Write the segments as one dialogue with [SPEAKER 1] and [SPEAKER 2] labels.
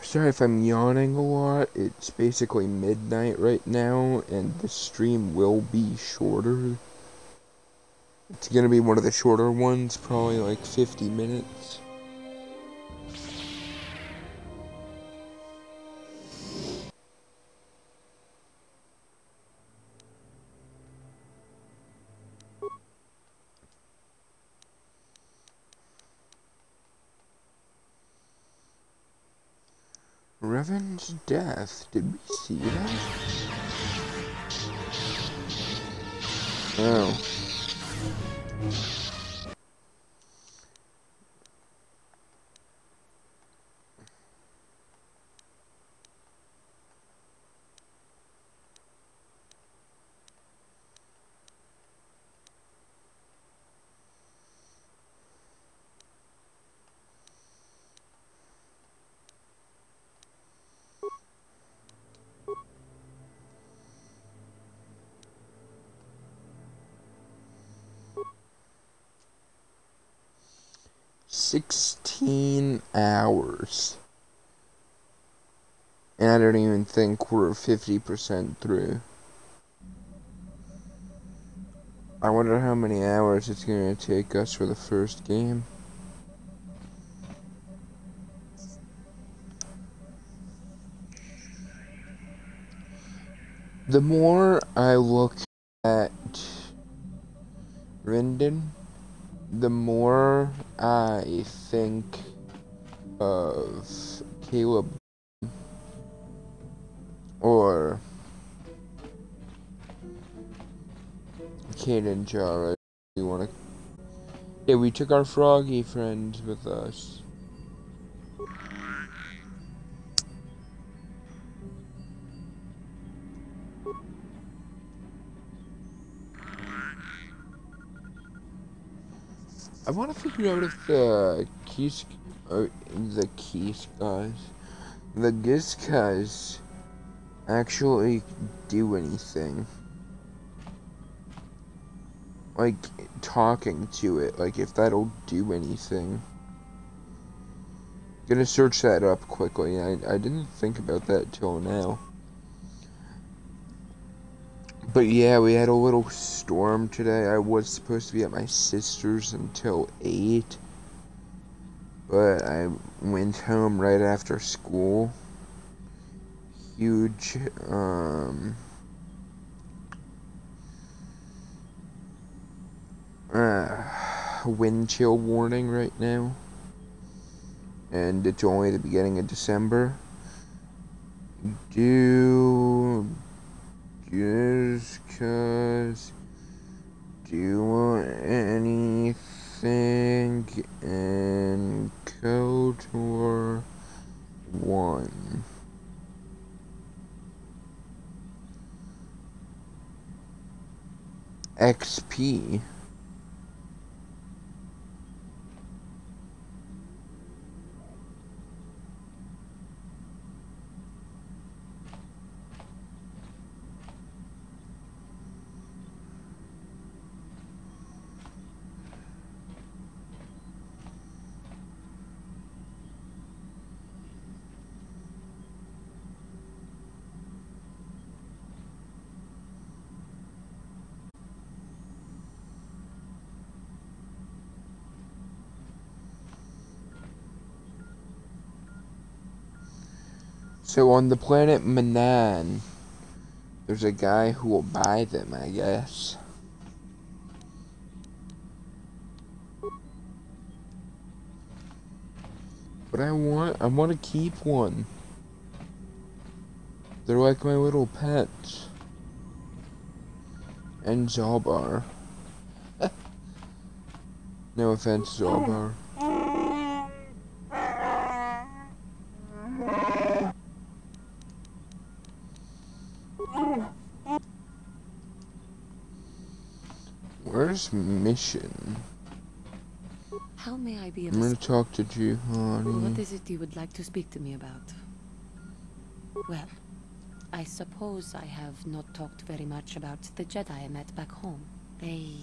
[SPEAKER 1] Sorry if I'm yawning a lot. It's basically midnight right now, and the stream will be shorter. It's gonna be one of the shorter ones, probably like 50 minutes. Revan's death. Did we see that? Oh. $16 hours. And I don't even think we're 50% through. I wonder how many hours it's gonna take us for the first game. The more I look at Rendon, the more I think of Caleb or Kaden Jara. You wanna? Yeah, we took our froggy friends with us. I want to figure out if the Gizkas actually do anything. Like, talking to it, like if that'll do anything. Gonna search that up quickly. I didn't think about that till now. But yeah, we had a little storm today. I was supposed to be at my sister's until 8. But I went home right after school. Huge, wind chill warning right now. And it's only the beginning of December. Just cause do anything in KOTOR 1. XP. So on the planet Manan, there's a guy who will buy them, I guess. But I want to keep one. They're like my little pets. And Zalbar. No offense, Zalbar. Where's Mission?
[SPEAKER 2] How may I be of
[SPEAKER 1] I'm gonna talk to Juhani.
[SPEAKER 2] What is it you would like to speak to me about? Well, I suppose I have not talked very much about the Jedi I met back home. They,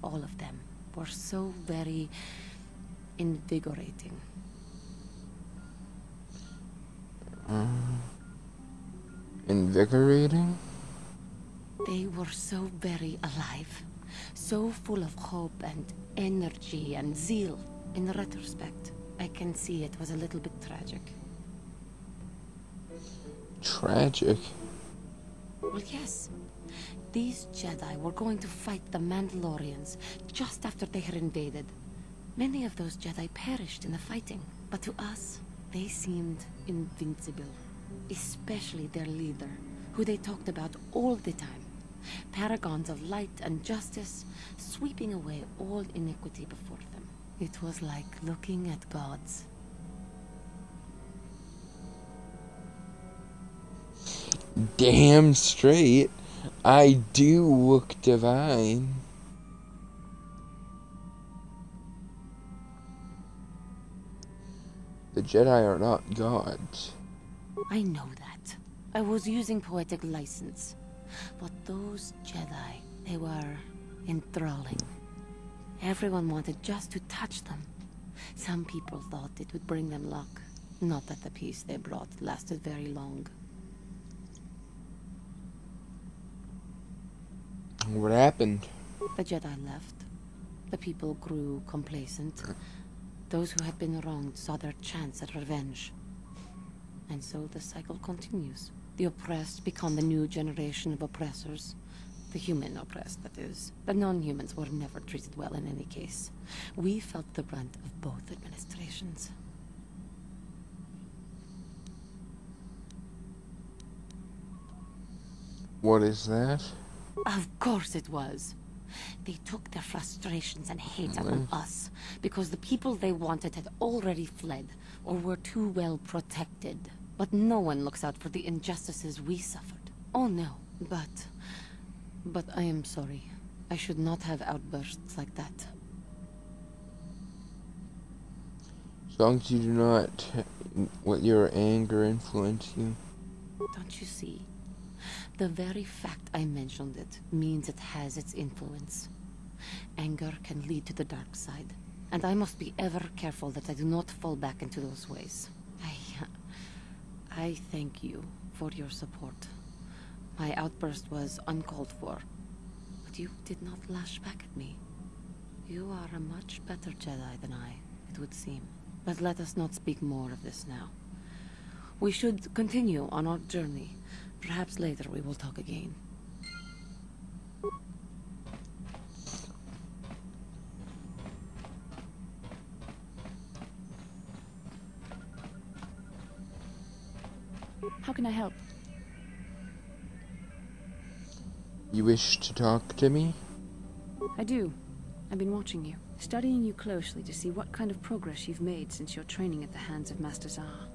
[SPEAKER 2] all of them, were so very invigorating.
[SPEAKER 1] Invigorating?
[SPEAKER 2] They were so very alive, so full of hope and energy and zeal. In retrospect, I can see it was a little bit tragic.
[SPEAKER 1] Tragic?
[SPEAKER 2] Well, yes. These Jedi were going to fight the Mandalorians just after they had invaded. Many of those Jedi perished in the fighting, but to us, they seemed invincible. Especially their leader, who they talked about all the time. Paragons of light and justice, sweeping away all iniquity before them. It was like looking at gods.
[SPEAKER 1] Damn straight. I do look divine. The Jedi are not gods.
[SPEAKER 2] I know that. I was using poetic license. But those Jedi, they were enthralling. Everyone wanted just to touch them. Some people thought it would bring them luck. Not that the peace they brought lasted very long.
[SPEAKER 1] What happened?
[SPEAKER 2] The Jedi left. The people grew complacent. Those who had been wronged saw their chance at revenge. And so the cycle continues. The oppressed become the new generation of oppressors. The human oppressed, that is. The non-humans were never treated well in any case. We felt the brunt of both administrations.
[SPEAKER 1] What is that?
[SPEAKER 2] Of course it was. They took their frustrations and hate upon us, because the people they wanted had already fled, or were too well protected. But no one looks out for the injustices we suffered. Oh no, but I am sorry. I should not have outbursts like that.
[SPEAKER 1] As long as you do not let your anger influence you.
[SPEAKER 2] Don't you see? The very fact I mentioned it means it has its influence. Anger can lead to the dark side, and I must be ever careful that I do not fall back into those ways. I thank you for your support. My outburst was uncalled for, but you did not lash back at me. You are a much better Jedi than I, it would seem. But let us not speak more of this now. We should continue on our journey. Perhaps later we will talk again.
[SPEAKER 3] How can I help?
[SPEAKER 1] You wish to talk to me?
[SPEAKER 3] I do. I've been watching you, studying you closely to see what kind of progress you've made since your training at the hands of Master Zahar.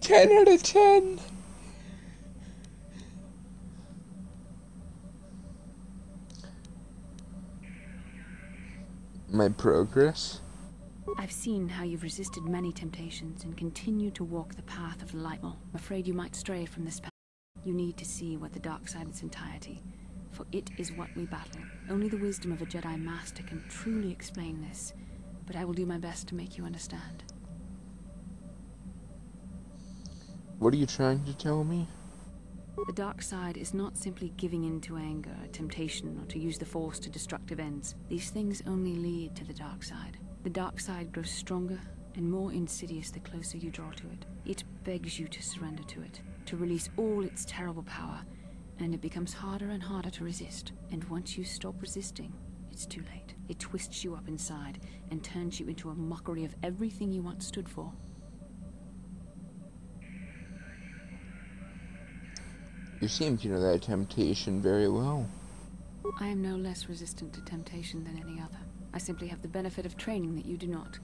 [SPEAKER 1] Ten out of 10. My progress?
[SPEAKER 3] I've seen how you've resisted many temptations and continued to walk the path of the light. I'm afraid you might stray from this path. You need to see what the dark side in its entirety, for it is what we battle. Only the wisdom of a Jedi Master can truly explain this, but I will do my best to make you understand.
[SPEAKER 1] What are you trying to tell me?
[SPEAKER 3] The dark side is not simply giving in to anger, temptation, or to use the Force to destructive ends. These things only lead to the dark side. The dark side grows stronger and more insidious the closer you draw to it. It begs you to surrender to it, to release all its terrible power, and it becomes harder and harder to resist. And once you stop resisting, it's too late. It twists you up inside and turns you into a mockery of everything you once stood for.
[SPEAKER 1] You seem to know that temptation very well.
[SPEAKER 3] I am no less resistant to temptation than any other. I simply have the benefit of training that you do not.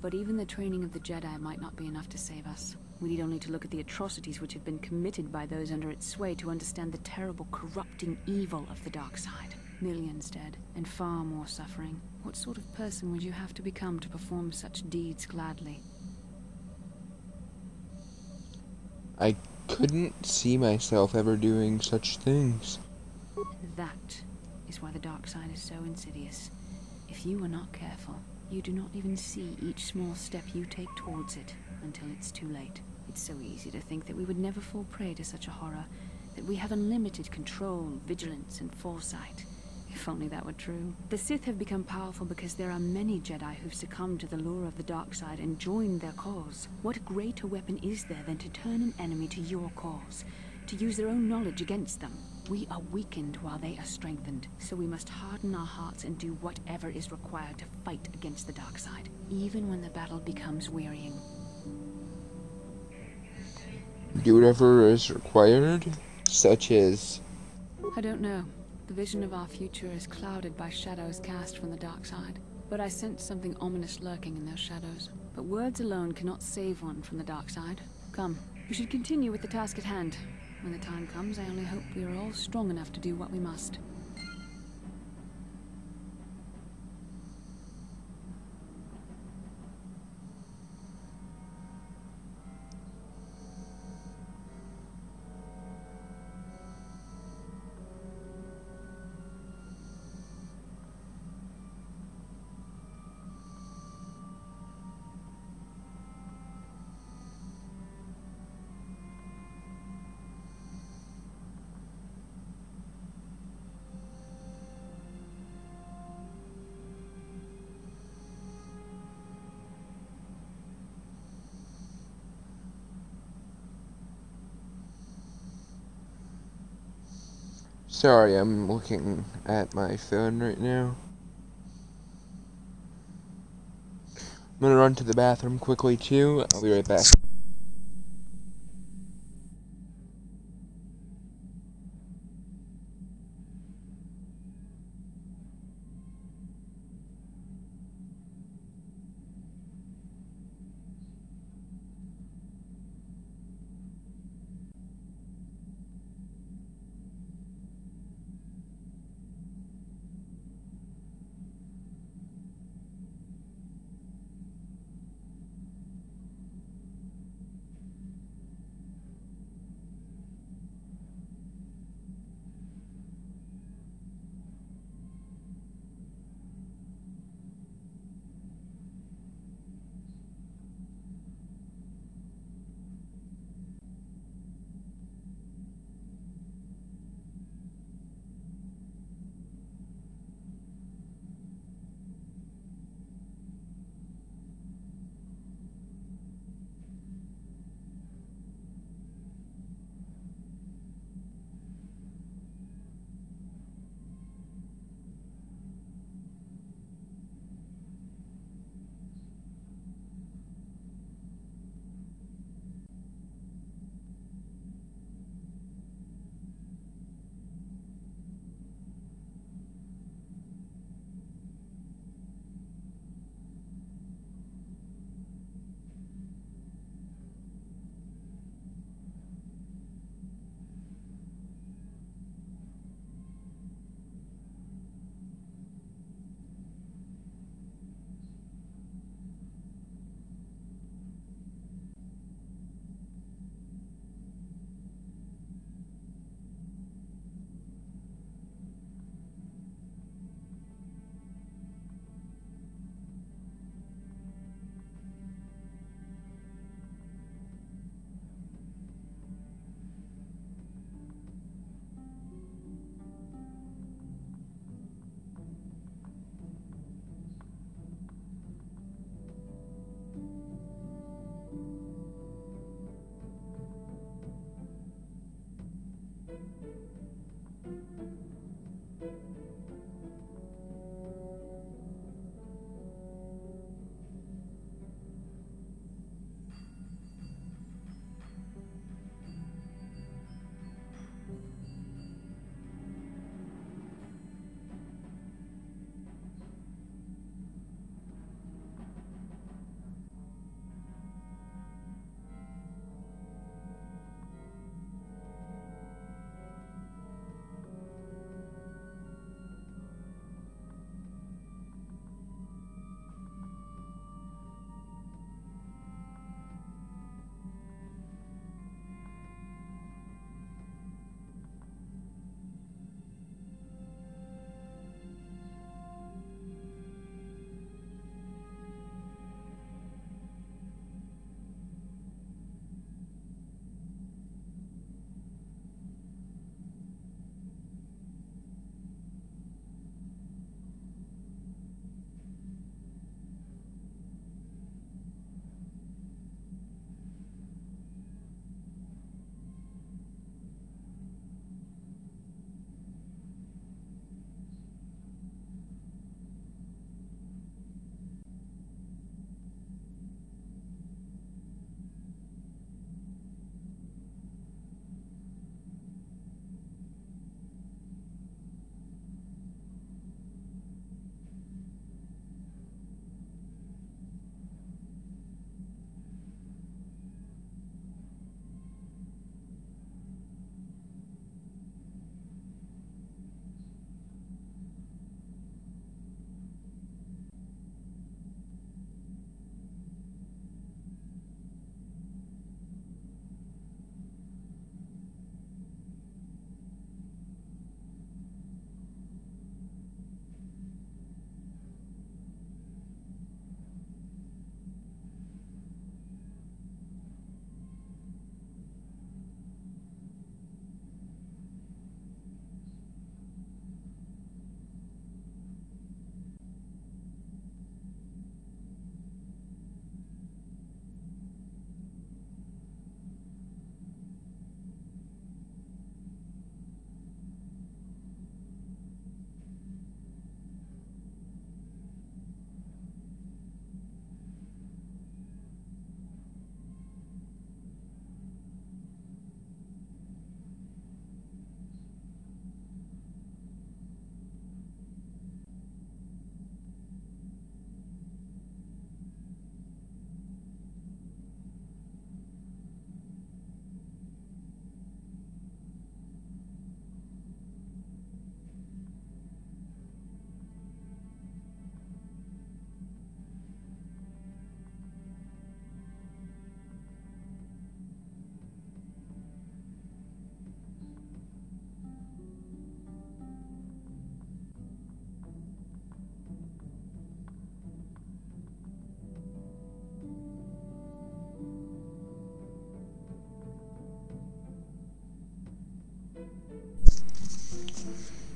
[SPEAKER 3] But even the training of the Jedi might not be enough to save us. We need only to look at the atrocities which have been committed by those under its sway to understand the terrible, corrupting evil of the dark side. Millions dead, and far more suffering. What sort of person would you have to become to perform such deeds gladly?
[SPEAKER 1] I couldn't see myself ever doing such things.
[SPEAKER 3] That is why the dark side is so insidious. If you are not careful, you do not even see each small step you take towards it until it's too late. It's so easy to think that we would never fall prey to such a horror, that we have unlimited control, vigilance, and foresight. If only that were true. The Sith have become powerful because there are many Jedi who've succumbed to the lure of the dark side and joined their cause. What greater weapon is there than to turn an enemy to your cause, to use their own knowledge against them? We are weakened while they are strengthened, so we must harden our hearts and do whatever is required to fight against the dark side, even when the battle becomes wearying.
[SPEAKER 1] Do whatever is required, such as...
[SPEAKER 3] I don't know. The vision of our future is clouded by shadows cast from the dark side. But I sense something ominous lurking in those shadows. But words alone cannot save one from the dark side. Come, we should continue with the task at hand. When the time comes, I only hope we are all strong enough to do what we must.
[SPEAKER 1] Sorry, I'm looking at my phone right now. I'm gonna run to the bathroom quickly too. I'll be right back.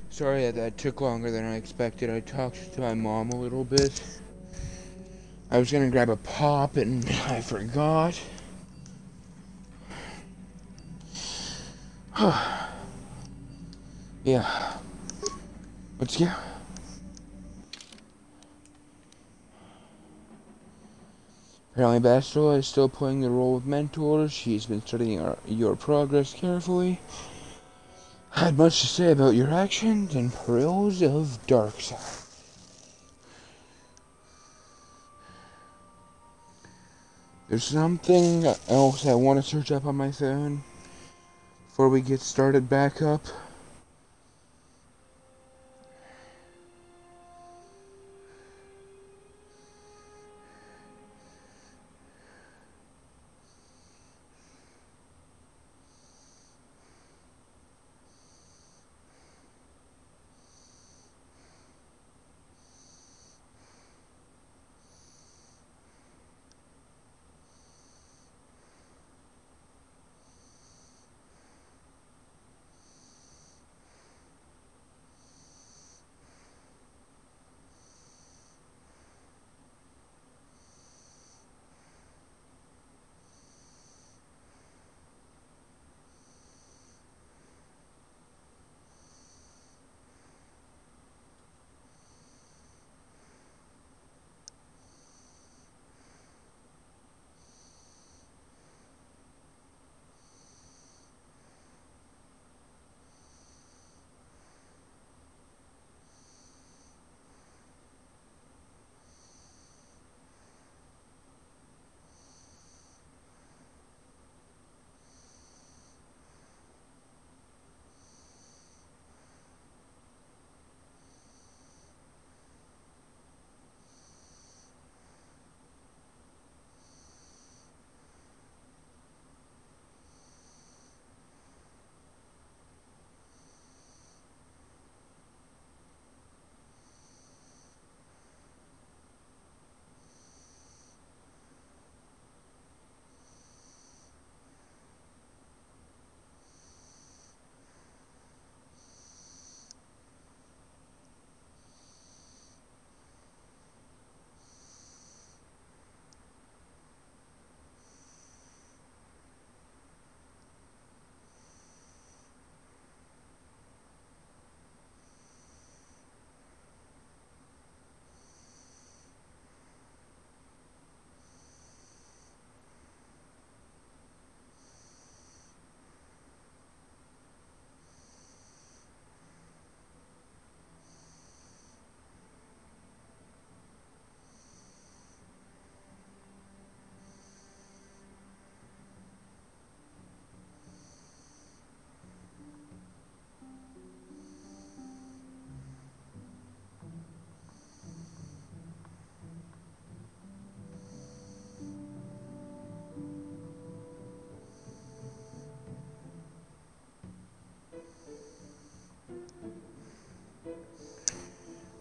[SPEAKER 1] Sorry that took longer than I expected. I talked to my mom a little bit. I was gonna grab a pop and I forgot. Yeah. Let's go. Apparently Bastila is still playing the role of mentor. She's been studying your progress carefully. Had much to say about your actions and pearls of Darkside. There's something else I want to search up on my phone before we get started back up.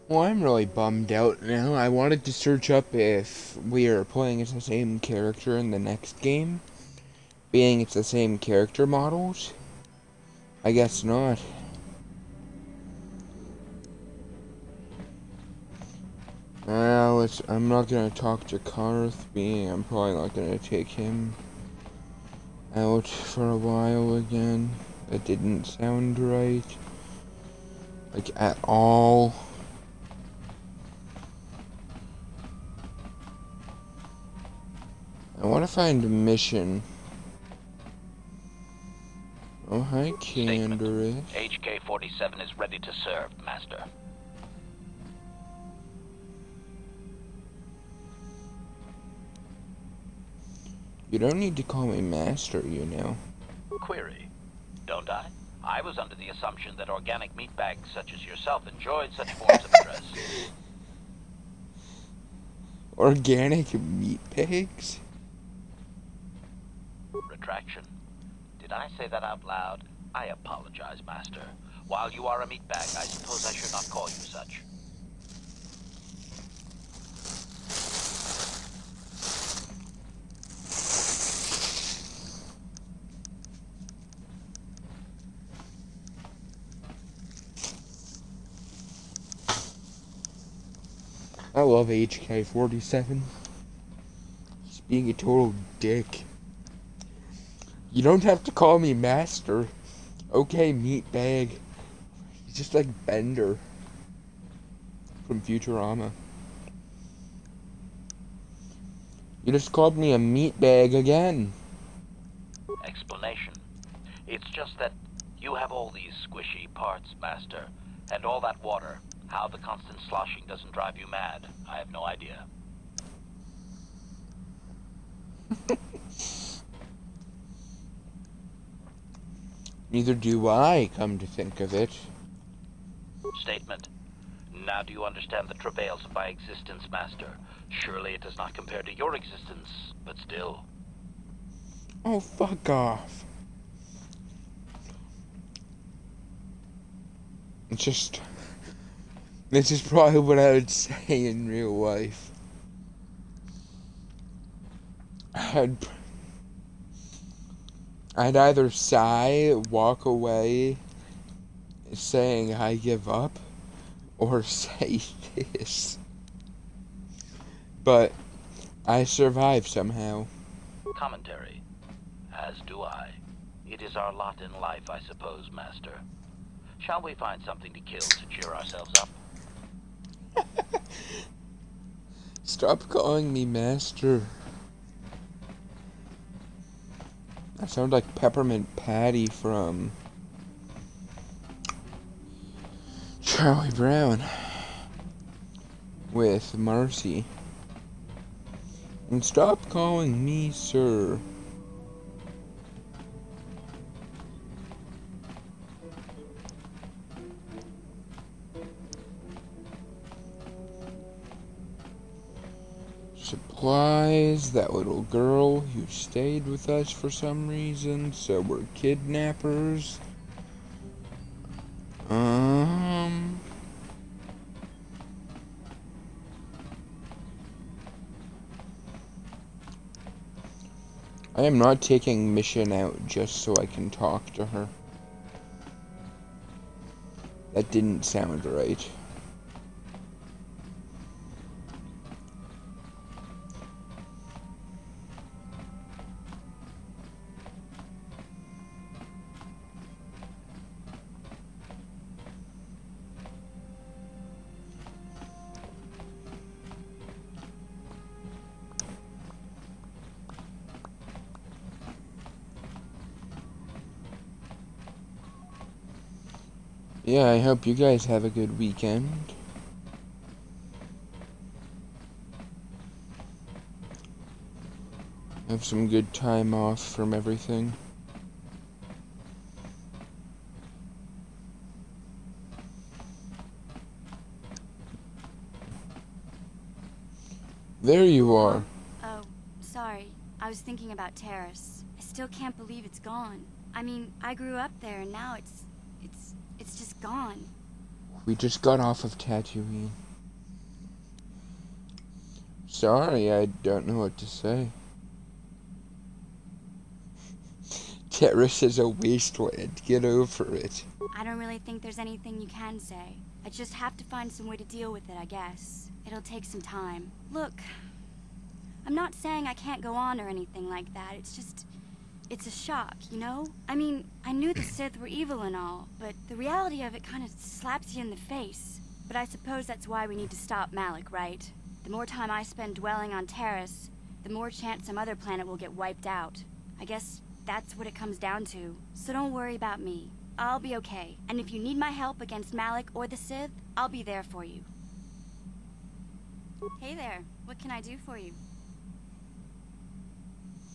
[SPEAKER 1] Well, I'm really bummed out now. I wanted to search up if we are playing as the same character in the next game. Being it's the same character models. I guess not. Well, I'm not gonna talk to Karth, being I'm probably not gonna take him out for a while again. That didn't sound right. Like, at all. I want to find a mission. Oh, hi, Canderous.
[SPEAKER 4] HK-47 is ready to serve, Master.
[SPEAKER 1] You don't need to call me Master, you know.
[SPEAKER 4] Query. Don't I? I was under the assumption that organic meatbags such as yourself enjoyed such forms of address.
[SPEAKER 1] Organic meat pigs?
[SPEAKER 4] Retraction. Did I say that out loud? I apologize, Master. While you are a meatbag, I suppose I should not call you such.
[SPEAKER 1] I love HK-47. He's being a total dick. You don't have to call me Master. Okay, meatbag. He's just like Bender from Futurama. You just called me a meatbag again.
[SPEAKER 4] Explanation. It's just that you have all these squishy parts, Master, and all that water. How the constant sloshing doesn't drive you mad, I have no idea.
[SPEAKER 1] Neither do I, come to think of it.
[SPEAKER 4] Statement. Now do you understand the travails of my existence, Master? Surely it does not compare to your existence, but still.
[SPEAKER 1] Oh, fuck off. It's just... This is probably what I would say in real life. I'd either sigh, walk away, saying I give up, or say this. But I survive somehow.
[SPEAKER 4] Commentary. As do I. It is our lot in life, I suppose, Master. Shall we find something to kill to cheer ourselves up?
[SPEAKER 1] Stop calling me Master. I sound like Peppermint Patty from Charlie Brown with Marcy. And stop calling me Sir. Supplies, that little girl who stayed with us for some reason, so we're kidnappers. I am not taking Mission out just so I can talk to her. That didn't sound right. Yeah, I hope you guys have a good weekend. Have some good time off from everything. There you are.
[SPEAKER 5] Oh, sorry. I was thinking about Terrace. I still can't believe it's gone. I mean, I grew up there and now it's just gone.
[SPEAKER 1] We just got off of Tatooine. Sorry, I don't know what to say. Terrace is a wasteland. Get over it.
[SPEAKER 5] I don't really think there's anything you can say. I just have to find some way to deal with it, I guess. It'll take some time. Look, I'm not saying I can't go on or anything like that. It's a shock, you know? I mean, I knew the Sith were evil and all, but the reality of it kind of slaps you in the face. But I suppose that's why we need to stop Malik, right? The more time I spend dwelling on Terrace, the more chance some other planet will get wiped out. I guess that's what it comes down to. So don't worry about me. I'll be okay. And if you need my help against Malik or the Sith, I'll be there for you. Hey there. What can I do for you?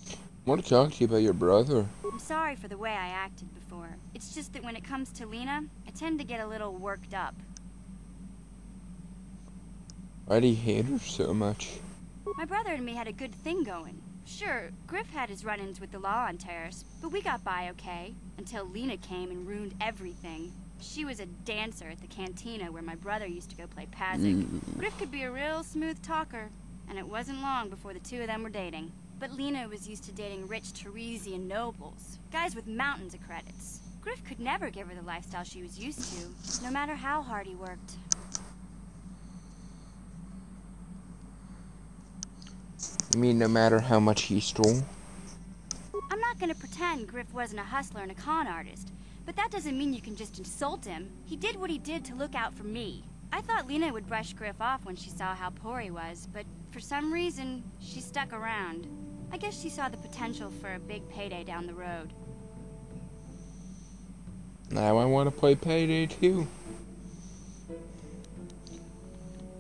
[SPEAKER 1] I want to talk to you about your brother.
[SPEAKER 5] I'm sorry for the way I acted before. It's just that when it comes to Lena, I tend to get a little worked up.
[SPEAKER 1] Why do you hate her so much?
[SPEAKER 5] My brother and me had a good thing going. Sure, Griff had his run-ins with the law on Terrace, but we got by okay, until Lena came and ruined everything. She was a dancer at the cantina where my brother used to go play Pazik. Griff could be a real smooth talker, and it wasn't long before the two of them were dating. But Lena was used to dating rich Teresian nobles, guys with mountains of credits. Griff could never give her the lifestyle she was used to, no matter how hard he worked.
[SPEAKER 1] I mean, no matter how much he stole.
[SPEAKER 5] I'm not gonna pretend Griff wasn't a hustler and a con artist, but that doesn't mean you can just insult him. He did what he did to look out for me. I thought Lena would brush Griff off when she saw how poor he was, but for some reason, she stuck around. I guess she saw the potential for a big payday down the road.
[SPEAKER 1] Now I want to play Payday 2.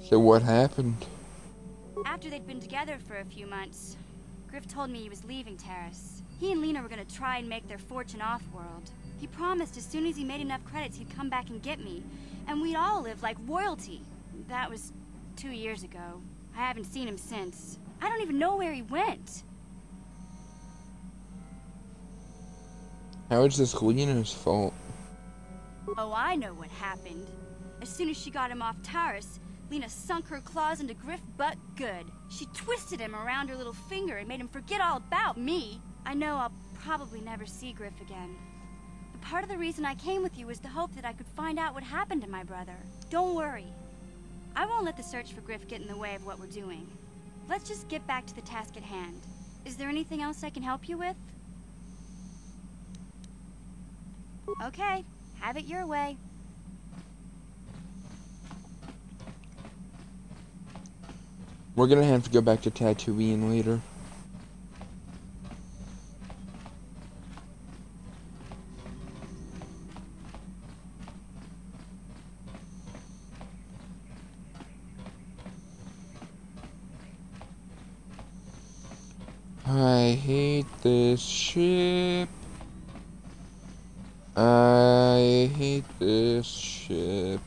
[SPEAKER 1] So what happened?
[SPEAKER 5] After they'd been together for a few months, Griff told me he was leaving Terrace. He and Lena were gonna try and make their fortune off-world. He promised as soon as he made enough credits he'd come back and get me, and we'd all live like royalty. That was 2 years ago. I haven't seen him since. I don't even know where he went.
[SPEAKER 1] How is this Lena's fault?
[SPEAKER 5] Oh, I know what happened. As soon as she got him off Terrace, Lena sunk her claws into Griff butt good. She twisted him around her little finger and made him forget all about me. I know I'll probably never see Griff again. But part of the reason I came with you was the hope that I could find out what happened to my brother. Don't worry. I won't let the search for Griff get in the way of what we're doing. Let's just get back to the task at hand. Is there anything else I can help you with? Okay, have it your way.
[SPEAKER 1] We're gonna have to go back to Tatooine later. I hate this ship. I hate this ship.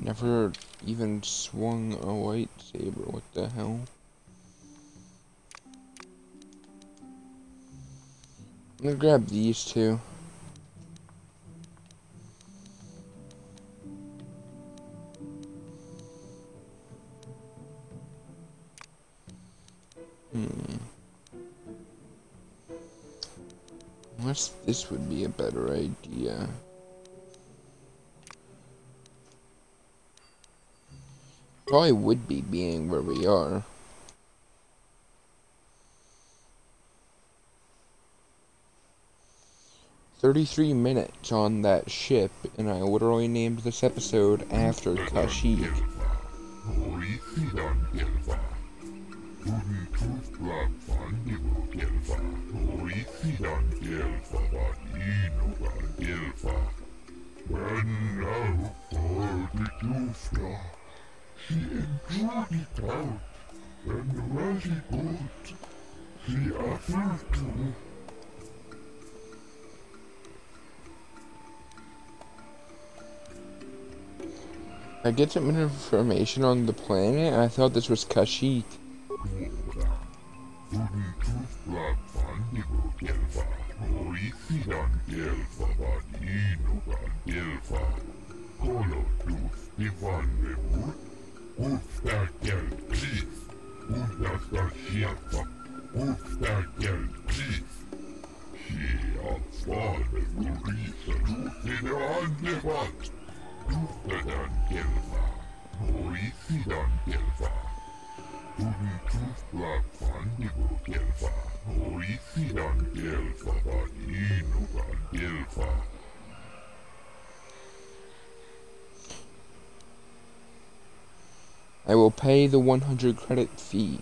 [SPEAKER 1] Never even swung a lightsaber, what the hell? I'm gonna grab these two. Unless this would be a better idea. Probably would be, being where we are. "33 minutes on that ship, and I literally named this episode after Kashyyyk. I get some information on the planet, and I thought this was Kashyyyk. I will pay the 100 credit fee.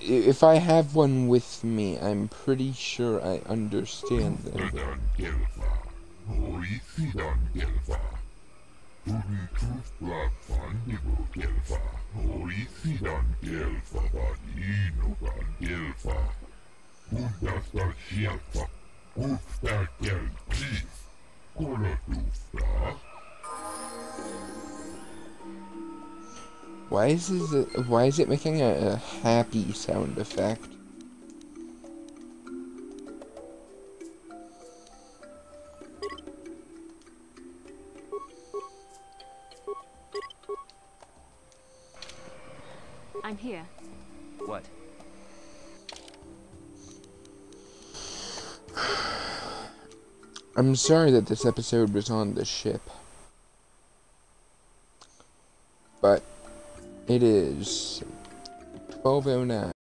[SPEAKER 1] If I have one with me, I'm pretty sure I understand that. Why is it making a happy sound effect?
[SPEAKER 3] I'm here.
[SPEAKER 6] What?
[SPEAKER 1] I'm sorry that this episode was on the ship, but it is 12:09.